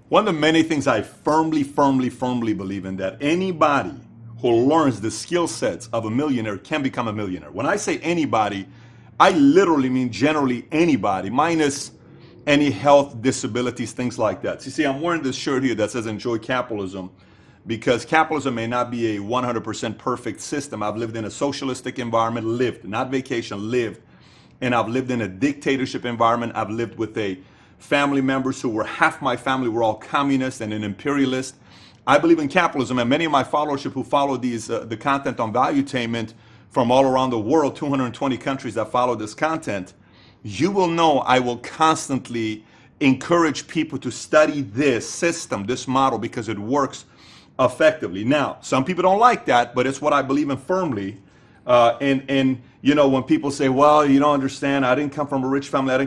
One of the many things I firmly believe in, that anybody who learns the skill sets of a millionaire can become a millionaire. When I say anybody, I literally mean generally anybody, minus any health disabilities, things like that. So you see, I'm wearing this shirt here that says enjoy capitalism, because capitalism may not be a 100% perfect system. I've lived in a socialistic environment, lived, not vacation, lived. And I've lived in a dictatorship environment. I've lived with family members who were, half my family were all communists and an imperialist. I believe in capitalism, and many of my followership who follow these, the content on valuetainment from all around the world, 220 countries that follow this content, you will know I will constantly encourage people to study this system, this model, because it works effectively. Now, some people don't like that, but it's what I believe in firmly. And you know, when people say, well, you don't understand, I didn't come from a rich family, I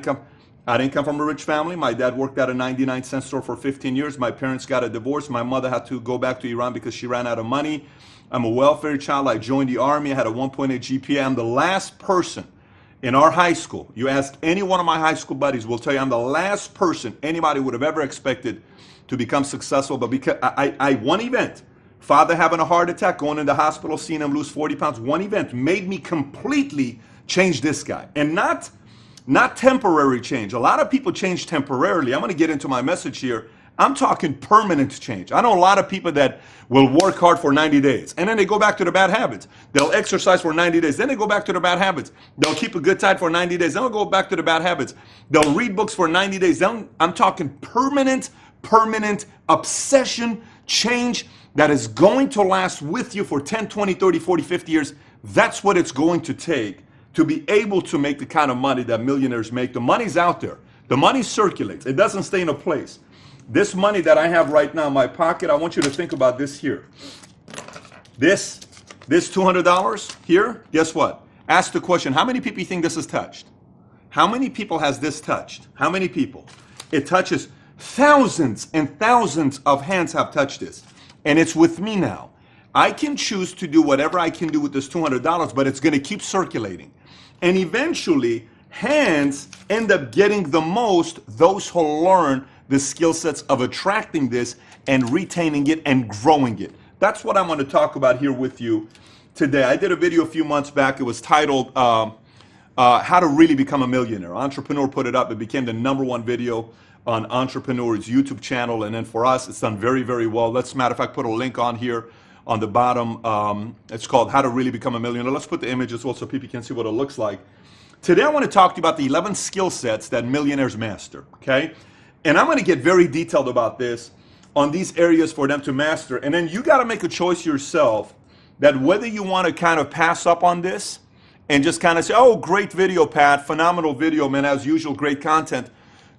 didn't come from a rich family. My dad worked at a 99-cent store for 15 years. My parents got a divorce. My mother had to go back to Iran because she ran out of money. I'm a welfare child. I joined the army. I had a 1.8 GPA. I'm the last person in our high school. You ask any one of my high school buddies, will tell you I'm the last person anybody would have ever expected to become successful. But because I one event, father having a heart attack, going in the hospital, seeing him lose 40 pounds, one event made me completely change this guy. And not temporary change. A lot of people change temporarily. I'm going to get into my message here. I'm talking permanent change. I know a lot of people that will work hard for 90 days and then they go back to their bad habits. They'll exercise for 90 days, then they go back to their bad habits. They'll keep a good diet for 90 days, then they'll go back to their bad habits. They'll read books for 90 days. Then I'm talking permanent obsession change that is going to last with you for 10, 20, 30, 40, 50 years. That's what it's going to take to be able to make the kind of money that millionaires make. The money's out there. The money circulates. It doesn't stay in a place. This money that I have right now in my pocket, I want you to think about this here. This $200 here, guess what? Ask the question, how many people you think this has touched? How many people has this touched? How many people? It touches thousands and thousands of hands have touched this. And it's with me now. I can choose to do whatever I can do with this $200, but it's going to keep circulating. And eventually, hands end up getting the most, those who learn the skill sets of attracting this and retaining it and growing it. That's what I'm going to talk about here with you today. I did a video a few months back. It was titled How to Really Become a Millionaire. Entrepreneur put it up. It became the #1 video on Entrepreneur's YouTube channel. And then for us, it's done very, very well. Let's, matter of fact, put a link on here on the bottom. It's called How to Really Become a Millionaire. Let's put the image as well so people can see what it looks like. Today, I want to talk to you about the 11 skill sets that millionaires master, okay? And I'm going to get very detailed about this on these areas for them to master. And then you got to make a choice yourself that whether you want to kind of pass up on this and just kind of say, oh, great video, Pat, phenomenal video, man, as usual, great content.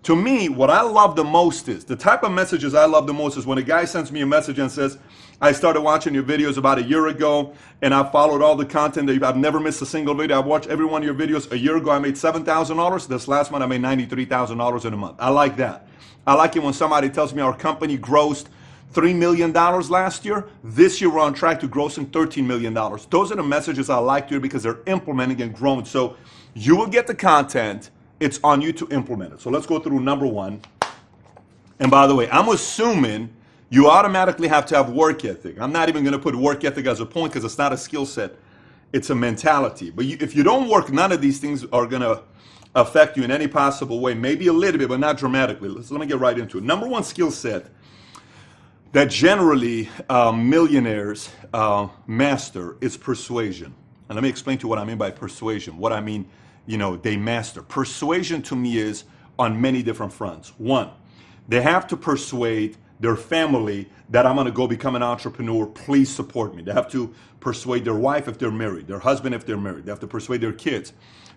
To me, what I love the most is, the type of messages I love the most is when a guy sends me a message and says, I started watching your videos about a year ago, and I followed all the content that I've never missed a single video. I've watched every one of your videos. A year ago, I made $7,000. This last month, I made $93,000 in a month. I like that. I like it when somebody tells me our company grossed $3 million last year. This year, we're on track to grossing $13 million. Those are the messages I like to hear because they're implementing and growing. So you will get the content. It's on you to implement it. So let's go through #1. And by the way, I'm assuming you automatically have to have work ethic. I'm not even going to put work ethic as a point because it's not a skill set. It's a mentality. But if you don't work, none of these things are going to affect you in any possible way. Maybe a little bit, but not dramatically. Let me get right into it. #1 skill set that generally millionaires master is persuasion. And let me explain to you what I mean by persuasion. What I mean, they master. Persuasion to me is on many different fronts. One, they have to persuade their family that I'm going to go become an entrepreneur. Please support me. They have to persuade their wife if they're married, their husband if they're married. They have to persuade their kids,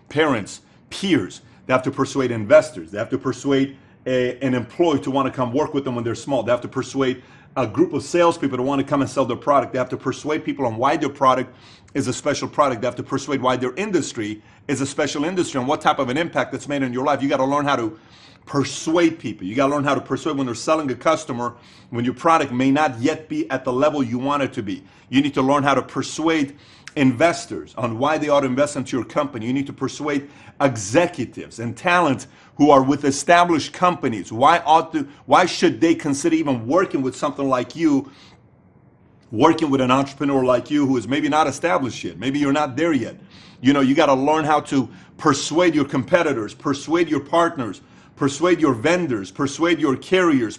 parents, peers. They have to persuade investors. They have to persuade an employee to want to come work with them when they're small. They have to persuade a group of salespeople to want to come and sell their product. They have to persuade people on why their product is a special product. They have to persuade why their industry is a special industry and what type of an impact it's made in your life. You got to learn how to persuade people. You got to learn how to persuade when they're selling a customer, when your product may not yet be at the level you want it to be. You need to learn how to persuade investors on why they ought to invest into your company. You need to persuade executives and talent who are with established companies. Why should they consider even working with something like you, working with an entrepreneur like you who is maybe not established yet? Maybe you're not there yet. You got to learn how to persuade your competitors, persuade your partners, persuade your vendors, persuade your carriers,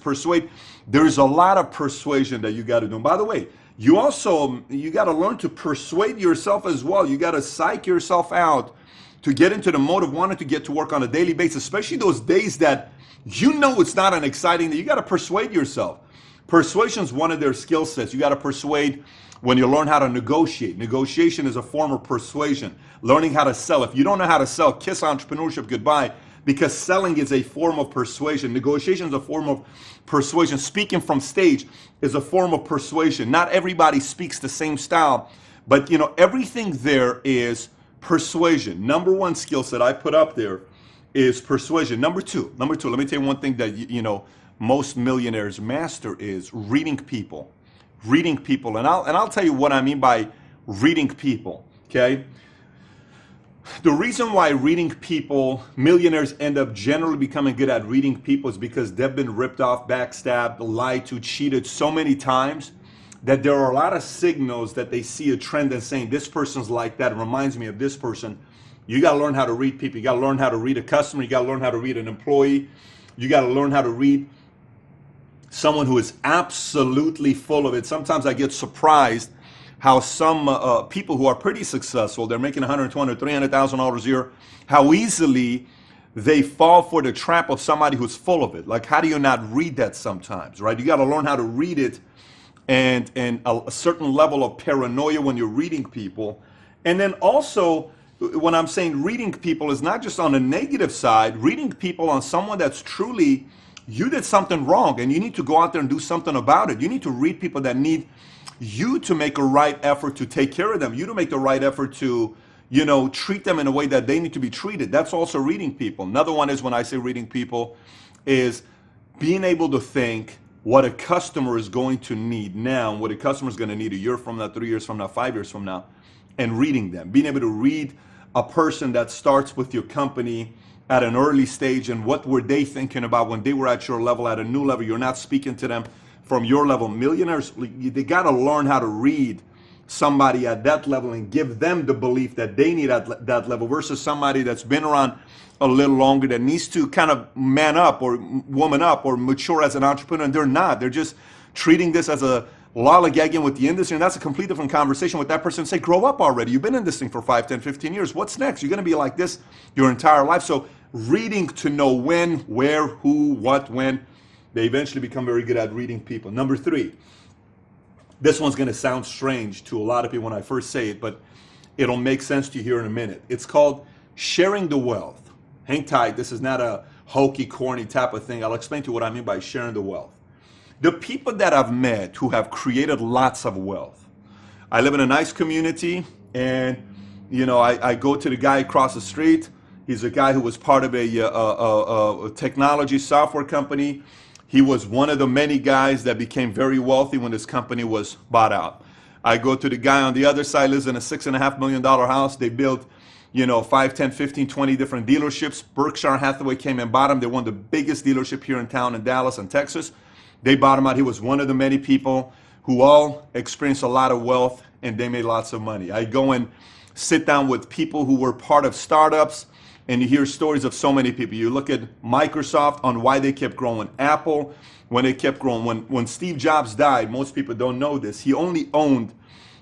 there's a lot of persuasion that you got to do. And by the way, you got to learn to persuade yourself as well. You got to psych yourself out to get into the mode of wanting to get to work on a daily basis, especially those days that it's not an exciting day. You got to persuade yourself. Persuasion is one of their skill sets. You got to persuade when you learn how to negotiate. Negotiation is a form of persuasion. Learning how to sell. If you don't know how to sell, kiss entrepreneurship goodbye, because selling is a form of persuasion. Negotiation is a form of persuasion. Speaking from stage is a form of persuasion. Not everybody speaks the same style, but everything there is persuasion. Number one skill set I put up there is persuasion. Number two, let me tell you one thing that most millionaires master is reading people. Reading people, and I'll tell you what I mean by reading people. Okay, the reason why millionaires end up generally becoming good at reading people is because they've been ripped off, backstabbed, lied to, cheated so many times that there are a lot of signals that they see a trend and saying, this person's like that, it reminds me of this person. You got to learn how to read people. You got to learn how to read a customer. You got to learn how to read an employee. You got to learn how to read someone who is absolutely full of it. Sometimes I get surprised how some people who are pretty successful, they're making $120,000 or $300,000 a year, how easily they fall for the trap of somebody who's full of it. Like, how do you not read that sometimes, right? You got to learn how to read it, and a certain level of paranoia when you're reading people. And then also, when I'm saying reading people is not just on the negative side, reading people on someone that's truly, you did something wrong and you need to go out there and do something about it. You need to read people that need you to make a right effort to take care of them, you to make the right effort to, treat them in a way that they need to be treated. That's also reading people. Another one is, when I say reading people, is being able to think what a customer is going to need now, and what a customer is going to need a year from now, 3 years from now, 5 years from now, and reading them. Being able to read a person that starts with your company at an early stage, and what were they thinking about when they were at your level, at a new level. You're not speaking to them from your level. Millionaires, they got to learn how to read somebody at that level and give them the belief that they need at that level, versus somebody that's been around a little longer that needs to kind of man up or woman up or mature as an entrepreneur, and they're not. They're just treating this as a lollygagging with the industry, and that's a complete different conversation with that person. Say, grow up already. You've been in this thing for 5, 10, 15 years. What's next? You're going to be like this your entire life. So reading to know when, where, who, what, when. They eventually become very good at reading people. Number 3, this one's going to sound strange to a lot of people when I first say it, but it'll make sense to you here in a minute. It's called sharing the wealth. Hang tight. This is not a hokey, corny type of thing. I'll explain to you what I mean by sharing the wealth. The people that I've met who have created lots of wealth. I live in a nice community, and I go to the guy across the street. He's a guy who was part of a technology software company. He was one of the many guys that became very wealthy when this company was bought out. I go to the guy on the other side, lives in a $6.5 million house. They built 5, 10, 15, 20 different dealerships. Berkshire Hathaway came and bought him. They're one of the biggest dealership here in town in Dallas and Texas. They bought him out. He was one of the many people who all experienced a lot of wealth, and they made lots of money. I go and sit down with people who were part of startups, and you hear stories of so many people. You look at Microsoft on why they kept growing. Apple, when they kept growing. When Steve Jobs died, most people don't know this, he only owned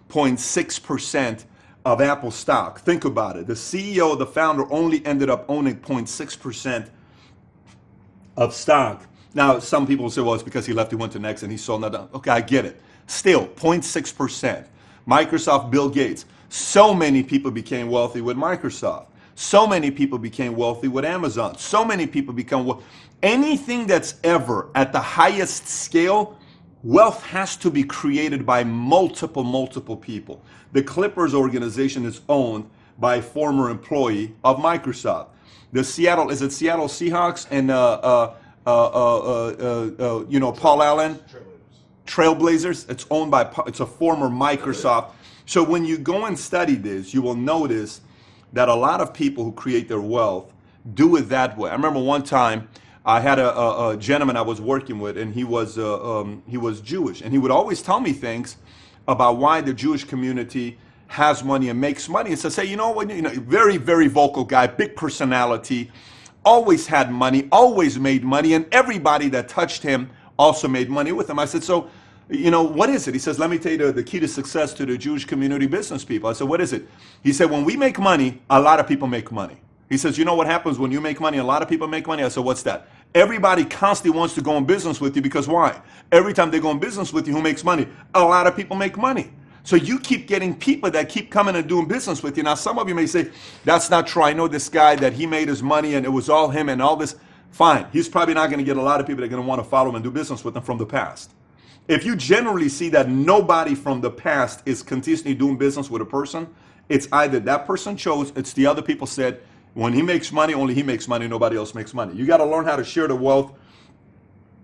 0.6% of Apple stock. Think about it. The CEO, the founder, only ended up owning 0.6% of stock. Now, some people will say, well, it's because he left, he went to Next, and he sold that. Okay, I get it. Still, 0.6%. Microsoft, Bill Gates. So many people became wealthy with Microsoft. So many people became wealthy with Amazon. So many people become wealthy. Anything that's ever at the highest scale, wealth has to be created by multiple people. The Clippers organization is owned by a former employee of Microsoft. The Seattle Seahawks and Paul Allen, Trailblazers. It's owned by, it's a former Microsoft So when you go and study this, you will notice that a lot of people who create their wealth do it that way. I remember one time I had a gentleman I was working with, and he was Jewish, and he would always tell me things about why the Jewish community has money and makes money. And so say, you know what, very, very vocal guy, big personality, always had money, always made money, and everybody that touched him also made money with him. I said, so, what is it? He says, let me tell you the key to success to the Jewish community business people. I said, what is it? He said, when we make money, a lot of people make money. He says, you know what happens when you make money? A lot of people make money. I said, what's that? Everybody constantly wants to go in business with you, because why? Every time they go in business with you, who makes money? A lot of people make money. So you keep getting people that keep coming and doing business with you. Now, some of you may say, that's not true. I know this guy that he made his money and it was all him and all this. Fine. He's probably not going to get a lot of people that are going to want to follow him and do business with him from the past. If you generally see that nobody from the past is continuously doing business with a person, it's either that person chose, it's the other people said, when he makes money, only he makes money, nobody else makes money. You got to learn how to share the wealth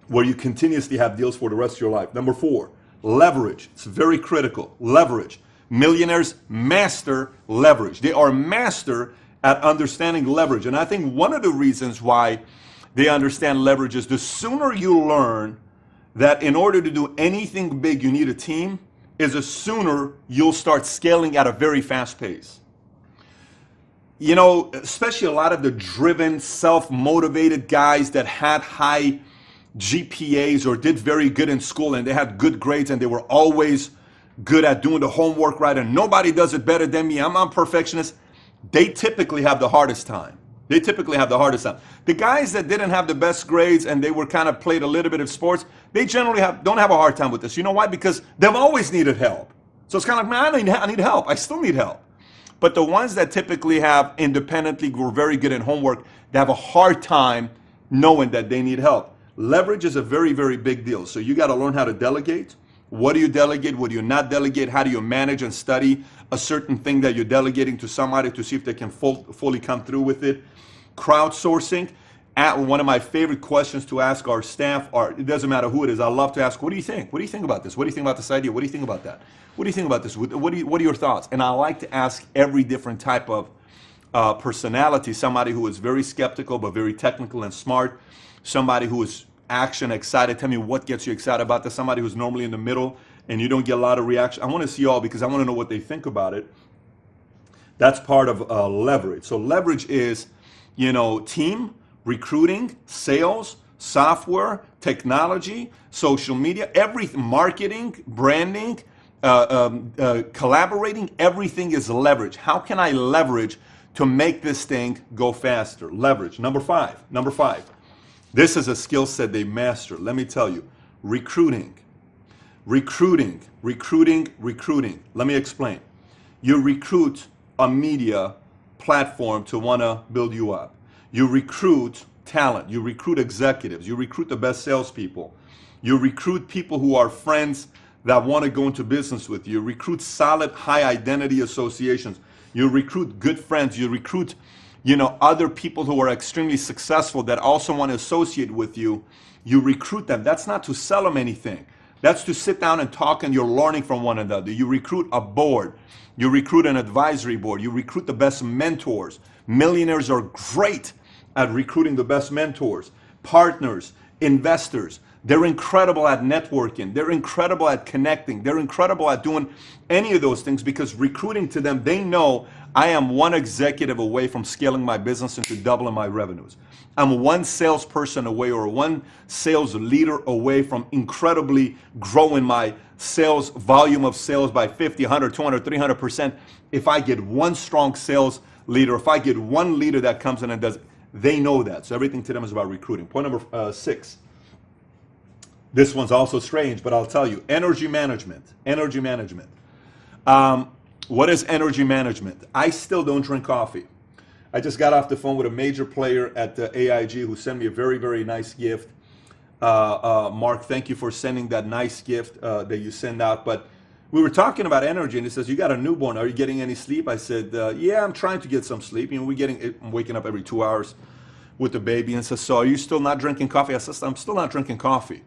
where you continuously have deals for the rest of your life. Number 4, leverage. It's very critical. Leverage. Millionaires master leverage. They are master at understanding leverage. And I think one of the reasons why they understand leverage is the sooner you learn that in order to do anything big, you need a team, is the sooner you'll start scaling at a very fast pace. Especially a lot of the driven, self-motivated guys that had high GPAs or did very good in school and they had good grades and they were always good at doing the homework right and nobody does it better than me, I'm a perfectionist, they typically have the hardest time. The guys that didn't have the best grades and they were kind of played a little bit of sports, they generally don't have a hard time with this. You know why? Because they've always needed help. So it's kind of like, man, I need help. I still need help. But the ones that typically have independently were very good in homework, they have a hard time knowing that they need help. Leverage is a very, very big deal. So you got to learn how to delegate. What do you delegate? What do you not delegate? How do you manage and study a certain thing that you're delegating to somebody to see if they can fully come through with it? Crowdsourcing. One of my favorite questions to ask our staff are, it doesn't matter who it is, I love to ask, what do you think? What do you think about this? What do you think about this idea? What do you think about that? What do you think about this? What are your thoughts? And I like to ask every different type of personality, somebody who is very skeptical but very technical and smart, somebody who is action excited, tell me what gets you excited about this, somebody who's normally in the middle and you don't get a lot of reaction. I want to see all because I want to know what they think about it. That's part of leverage. So leverage is, team, recruiting, sales, software, technology, social media, everything, marketing, branding, collaborating, everything is leverage. How can I leverage to make this thing go faster? Leverage. Number five. This is a skill set they master. Let me tell you, recruiting. Let me explain. You recruit a media platform to want to build you up. You recruit talent. You recruit executives. You recruit the best salespeople. You recruit people who are friends that want to go into business with you. You recruit solid, high identity associations. You recruit good friends. You recruit other people who are extremely successful that also want to associate with you. You recruit them. That's not to sell them anything. That's to sit down and talk and you're learning from one another. You recruit a board. You recruit an advisory board. You recruit the best mentors. Millionaires are great at recruiting the best mentors, partners, investors. They're incredible at networking. They're incredible at connecting. They're incredible at doing any of those things because recruiting to them, they know I am one executive away from scaling my business into doubling my revenues. I'm one salesperson away or one sales leader away from incredibly growing my sales, volume of sales by 50, 100, 200, 300%. If I get one strong sales leader, if I get one leader that comes in and does, they know that. So everything to them is about recruiting. Point number 6. This one's also strange, but I'll tell you. Energy management. What is energy management? I still don't drink coffee. I just got off the phone with a major player at the AIG who sent me a very, very nice gift. Mark, thank you for sending that nice gift that you send out. But we were talking about energy, and he says, you got a newborn. Are you getting any sleep? I said, yeah, I'm trying to get some sleep. I'm waking up every 2 hours with the baby. And says, so are you still not drinking coffee? I said, I'm still not drinking coffee.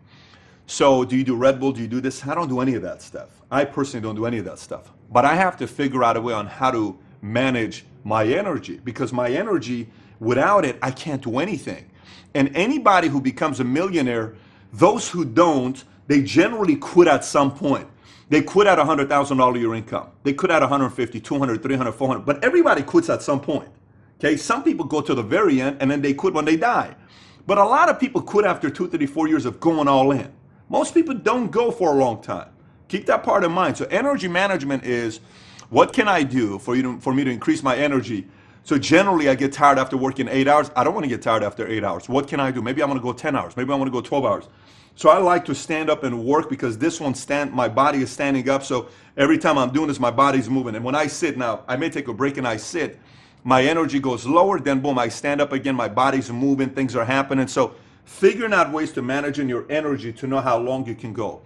So do you do Red Bull? Do you do this? I don't do any of that stuff. I personally don't do any of that stuff. but I have to figure out a way on how to manage my energy, because my energy, without it, I can't do anything. And anybody who becomes a millionaire, those who don't, they generally quit at some point. They quit at $100,000 year income. They quit at 150, 200, 300, 400, but everybody quits at some point. Okay, some people go to the very end and then they quit when they die. But a lot of people quit after 2, 3, 4 years of going all in. Most people don't go for a long time. Keep that part in mind. So energy management is, what can I do for me to increase my energy? So generally I get tired after working 8 hours. I don't want to get tired after 8 hours. What can I do? Maybe I want to go 10 hours. Maybe I want to go 12 hours. So I like to stand up and work, because this one my body is standing up. So every time I'm doing this, my body's moving. And when I sit now, I may take a break and I sit, my energy goes lower, then boom, I stand up again, my body's moving, things are happening. So figuring out ways to managing your energy to know how long you can go.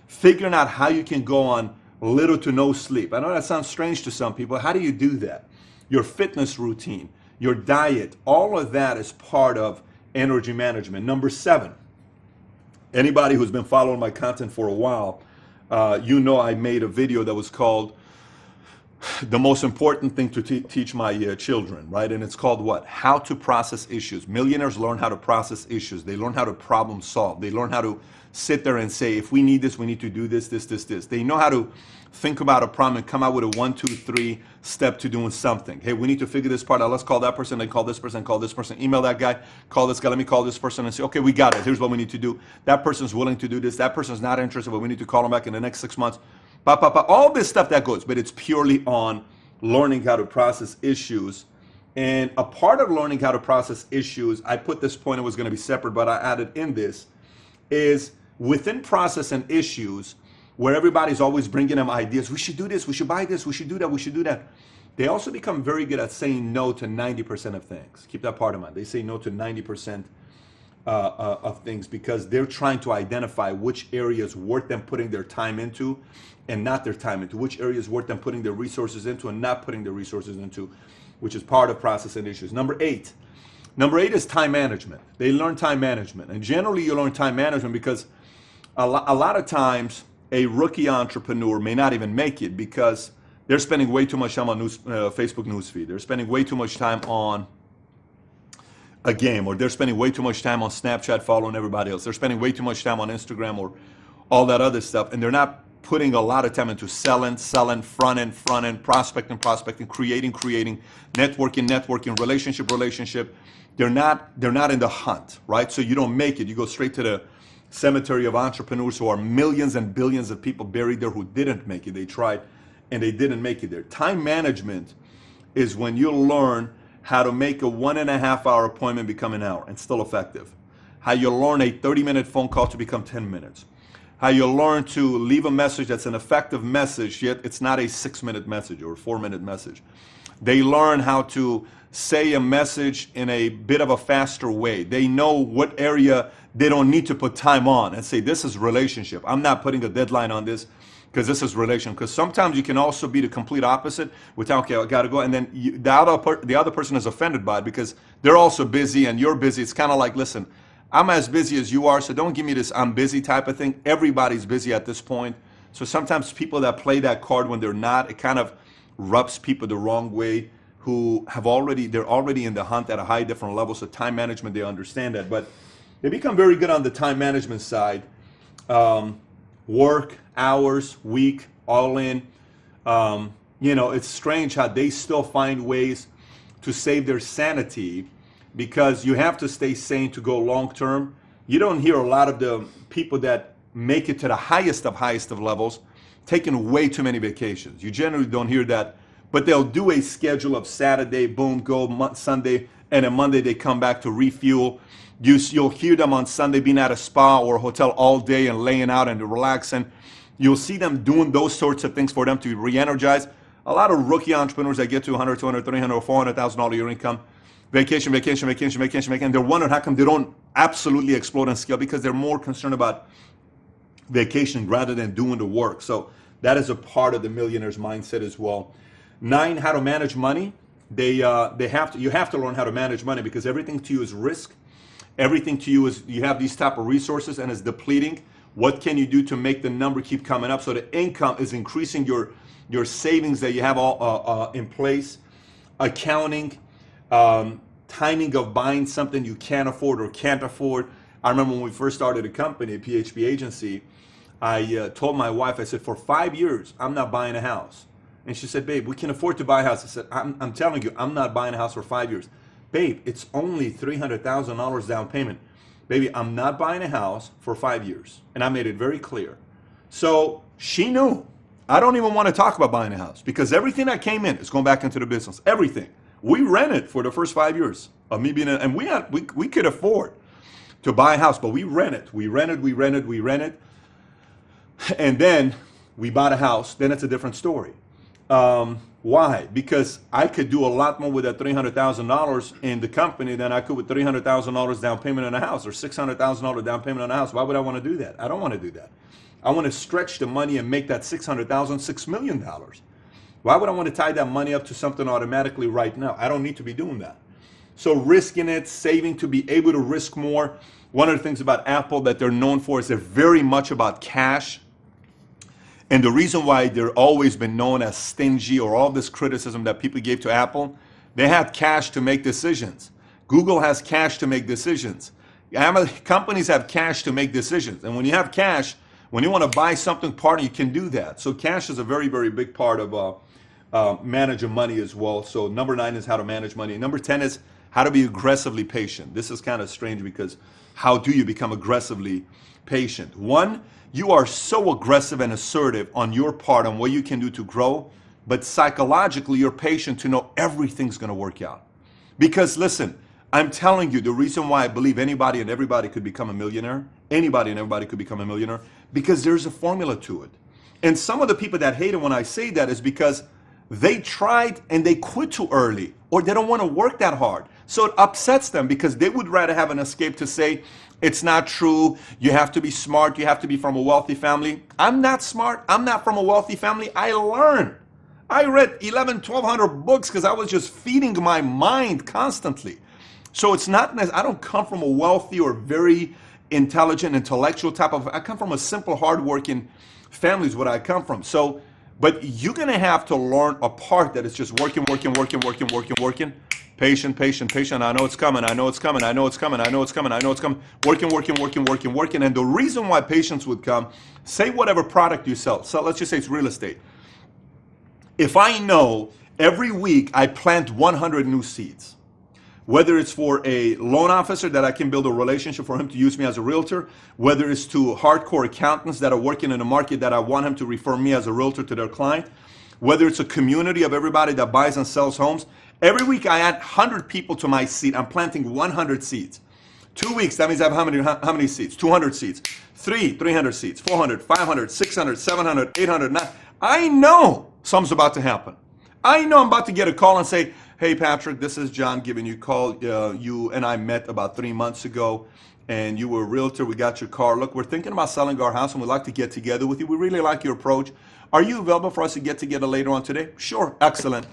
Figuring out how you can go on little to no sleep. I know that sounds strange to some people. How do you do that? Your fitness routine, your diet, all of that is part of energy management. Number 7, anybody who's been following my content for a while, you know I made a video that was called The Most Important Thing to Teach My Children, right? And it's called what? How to Process Issues. Millionaires learn how to process issues. They learn how to problem solve. They learn how to sit there and say, if we need this, we need to do this, this, this, this. They know how to think about a problem and come out with a 1, 2, 3 step to doing something. Hey, we need to figure this part out. Let's call that person, then call this person, email that guy, call this guy, let me call this person and say, okay, we got it. Here's what we need to do. That person's willing to do this. That person's not interested, but we need to call them back in the next 6 months. All this stuff that goes, but it's purely on learning how to process issues. And a part of learning how to process issues, I put this point, it was going to be separate, but I added in this, is within processing issues, where everybody's always bringing them ideas. We should do this, we should buy this, we should do that, we should do that. They also become very good at saying no to 90% of things. Keep that part in mind. They say no to 90% of things, because they're trying to identify which areas worth them putting their time into and not their time into, which areas worth them putting their resources into and not putting their resources into, which is part of processing issues. Number 8 is time management. They learn time management. And generally you learn time management because a lot of times a rookie entrepreneur may not even make it, because they're spending way too much time on Facebook newsfeed. They're spending way too much time on a game, or they're spending way too much time on Snapchat following everybody else. They're spending way too much time on Instagram or all that other stuff, and they're not putting a lot of time into selling, front end, prospecting, creating, networking, relationship. They're not in the hunt, right? So you don't make it. You go straight to the cemetery of entrepreneurs who are millions and billions of people buried there who didn't make it. They tried and they didn't make it there. Time management is when you learn how to make a 1.5 hour appointment become an hour and still effective. How you learn a 30-minute phone call to become 10 minutes. How you learn to leave a message that's an effective message, yet it's not a 6-minute message or a 4-minute message. They learn how to say a message in a bit of a faster way. They know what area they don't need to put time on and say, this is relationship. I'm not putting a deadline on this because this is relationship. Because sometimes you can also be the complete opposite with, okay, I got to go. And then the other person is offended by it because they're also busy and you're busy. It's kind of like, listen, I'm as busy as you are, so don't give me this I'm busy type of thing. Everybody's busy at this point. So sometimes people that play that card when they're not, it kind of rubs people the wrong way who they're already in the hunt at a high different level. So time management, they understand that. But they become very good on the time management side. Work, hours, week, all in. It's strange how they still find ways to save their sanity, because you have to stay sane to go long term. You don't hear a lot of the people that make it to the highest of levels taking way too many vacations. You generally don't hear that, but they'll do a schedule of Saturday, boom, go Sunday, and then Monday they come back to refuel. You'll hear them on Sunday being at a spa or a hotel all day and laying out and relaxing. You'll see them doing those sorts of things for them to re-energize. A lot of rookie entrepreneurs that get to 100, 200, 300, or $400,000 a year income, vacation. They're wondering how come they don't absolutely explode and scale, because they're more concerned about vacation rather than doing the work. So that is a part of the millionaire's mindset as well. 9, how to manage money. You have to learn how to manage money, because everything to you is risk. Everything to you is, you have these type of resources and it's depleting. What can you do to make the number keep coming up so the income is increasing your your savings that you have all in place, accounting, timing of buying something you can't afford or can't afford. I remember when we first started a company, a PHP agency, I told my wife, I said, for 5 years, I'm not buying a house. And she said, babe, we can afford to buy a house. I said, I'm telling you, I'm not buying a house for 5 years. Babe, it's only $300,000 down payment. Baby, I'm not buying a house for 5 years. And I made it very clear. So she knew. I don't even want to talk about buying a house because everything that came in is going back into the business. Everything. We rented for the first 5 years of me being in, and we could afford to buy a house, but we rented. And then we bought a house. Then it's a different story. Why? Because I could do a lot more with that $300,000 in the company than I could with $300,000 down payment on a house or $600,000 down payment on a house. Why would I want to do that? I don't want to do that. I want to stretch the money and make that $600,000 $6 million. Why would I want to tie that money up to something automatically right now? I don't need to be doing that. So risking it, saving to be able to risk more. One of the things about Apple that they're known for is they're very much about cash. And the reason why they're always been known as stingy or all this criticism that people gave to Apple, they have cash to make decisions. Google has cash to make decisions. Companies have cash to make decisions. And when you have cash, when you want to buy something, partner, you can do that. So cash is a very, very big part of managing money as well. So number 9 is how to manage money. Number 10 is how to be aggressively patient. This is kind of strange because how do you become aggressively patient? One, you are so aggressive and assertive on your part on what you can do to grow, but psychologically you're patient to know everything's going to work out. Because listen, I'm telling you, the reason why I believe anybody and everybody could become a millionaire, anybody and everybody could become a millionaire, because there's a formula to it. And some of the people that hate it when I say that is because they tried and they quit too early, or they don't want to work that hard. So it upsets them because they would rather have an escape to say, it's not true, you have to be smart, you have to be from a wealthy family. I'm not smart, I'm not from a wealthy family. I learned. I read 1,100 books because I was just feeding my mind constantly. So it's not, I don't come from a wealthy or very intelligent, intellectual type of, I come from a simple, hardworking family is what I come from. So, but you're going to have to learn a part that is just working. Patient. I know it's coming. Working. And the reason why patience would come, say whatever product you sell. So let's just say it's real estate. If I know every week I plant 100 new seeds, whether it's for a loan officer that I can build a relationship for him to use me as a realtor, whether it's to hardcore accountants that are working in a market that I want him to refer me as a realtor to their client, whether it's a community of everybody that buys and sells homes, every week I add 100 people to my seed. I'm planting 100 seeds. 2 weeks, that means I have how many seeds? 200 seeds. 300 seeds. 400, 500, 600, 700, 800, 900. I know something's about to happen. I know I'm about to get a call and say, hey, Patrick, this is John giving you a call. You and I met about 3 months ago, and you were a realtor. We got your car. Look, we're thinking about selling our house, and we'd like to get together with you. We really like your approach. Are you available for us to get together later on today? Sure. Excellent.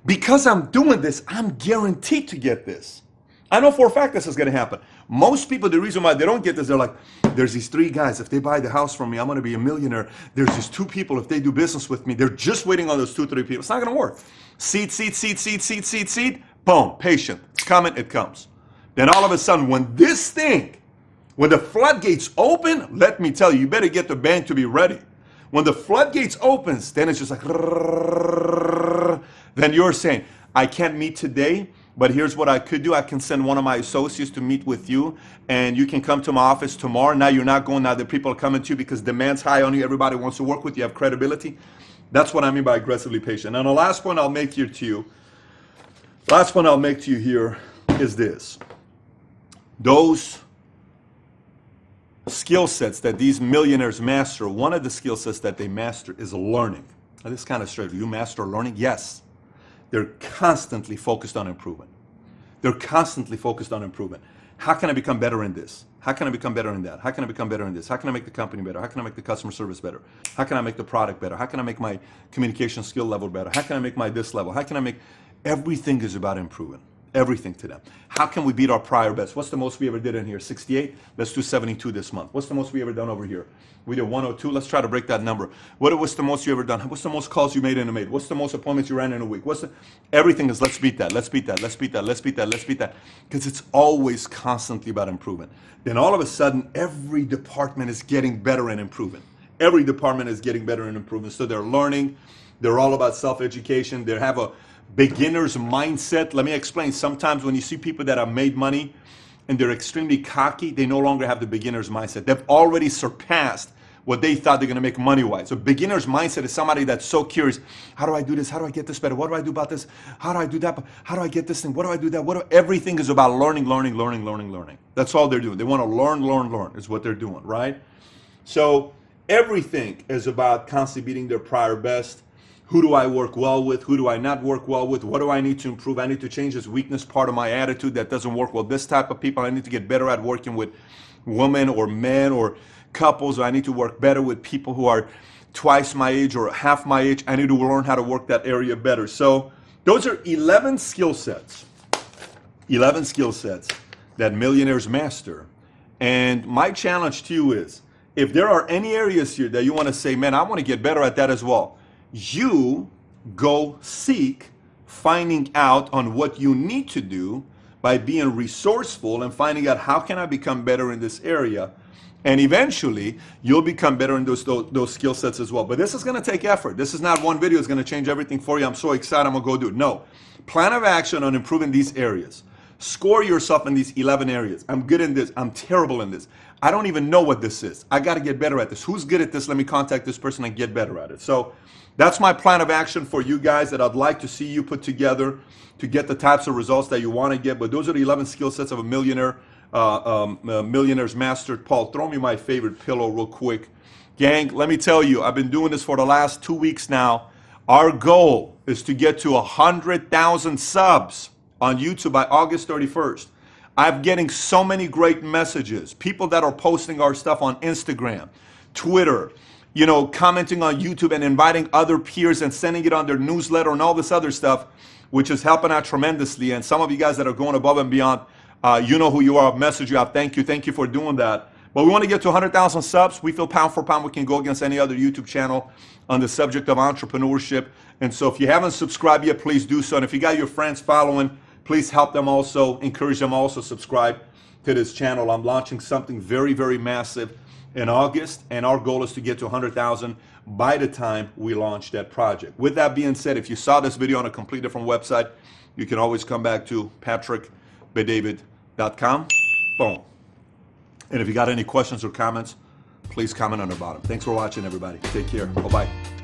Because I'm doing this, I'm guaranteed to get this. I know for a fact this is going to happen. Most people, the reason why they don't get this, they're like, there's these 3 guys. If they buy the house from me, I'm going to be a millionaire. There's these 2 people. If they do business with me, they're just waiting on those 2, 3 people. It's not going to work. Seed. Boom. Patient. It's coming. It comes. Then all of a sudden, when the floodgates open, let me tell you, you better get the bank to be ready. When the floodgates opens, then it's just like, then you're saying, I can't meet today, but here's what I could do. I can send one of my associates to meet with you, and you can come to my office tomorrow. Now you're not going, now the people are coming to you because demand's high on you. Everybody wants to work with you. You have credibility. That's what I mean by aggressively patient. And the last point I'll make here to you here is this. Those skill sets that these millionaires master, one of the skill sets that they master is learning. Now, this is kind of straight. Do you master learning? Yes. They're constantly focused on improvement. How can I become better in this? How can I become better in that? How can I become better in this? How can I make the company better? How can I make the customer service better? How can I make the product better? How can I make my communication skill level better? How can I make my this level? How can I make... Everything is about improving. everything to them. How can we beat our prior best? What's the most we ever did in here? 68? Let's do 72 this month. What's the most we ever done over here? We did 102. Let's try to break that number. What's the most you ever done? What's the most calls you made in a week? What's the most appointments you ran in a week? Everything is let's beat that, let's beat that, let's beat that, let's beat that, let's beat that. Because it's always constantly about improvement. Then all of a sudden, every department is getting better and improving. Every department is getting better and improving. So they're learning. They're all about self-education. They have a beginner's mindset. Let me explain. Sometimes when you see people that have made money and they're extremely cocky, they no longer have the beginner's mindset. They've already surpassed what they thought they're going to make money-wise. So beginner's mindset is somebody that's so curious. How do I do this? How do I get this better? What do I do about this? How do I do that? How do I get this thing? What do I do that? Everything is about learning. That's all they're doing. They want to learn is what they're doing, right? So everything is about constantly beating their prior best. Who do I work well with? Who do I not work well with? What do I need to improve? I need to change this weakness part of my attitude that doesn't work well. This type of people, I need to get better at working with women or men or couples. I need to work better with people who are twice my age or half my age. I need to learn how to work that area better. So those are 11 skill sets. 11 skill sets that millionaires master. And my challenge to you is, if there are any areas here that you want to say, man, I want to get better at that as well, you go seek finding out on what you need to do by being resourceful and finding out how can I become better in this area. And eventually, you'll become better in those skill sets as well. But this is going to take effort. This is not one video is going to change everything for you. I'm so excited, I'm going to go do it. No. Plan of action on improving these areas. Score yourself in these 11 areas. I'm good in this. I'm terrible in this. I don't even know what this is. I got to get better at this. Who's good at this? Let me contact this person and get better at it. So that's my plan of action for you guys that I'd like to see you put together to get the types of results that you want to get. But those are the 11 skill sets of a millionaire. Millionaires mastered. Paul, throw me my favorite pillow real quick. Gang, let me tell you, I've been doing this for the last 2 weeks now. Our goal is to get to 100,000 subs on YouTube by August 31st. I'm getting so many great messages. People that are posting our stuff on Instagram, Twitter, commenting on YouTube and inviting other peers and sending it on their newsletter and all this other stuff, which is helping out tremendously. And some of you guys that are going above and beyond, you know who you are. I've messaged you. Thank you for doing that. But we want to get to 100,000 subs. We feel pound for pound we can go against any other YouTube channel on the subject of entrepreneurship. And so if you haven't subscribed yet, please do so. And if you got your friends following, please help them also, encourage them also subscribe to this channel. I'm launching something very, very massive in August, and our goal is to get to 100,000 by the time we launch that project. With that being said, if you saw this video on a completely different website, you can always come back to patrickbedavid.com. Boom. And if you got any questions or comments, please comment on the bottom. Thanks for watching, everybody. Take care. Bye-bye.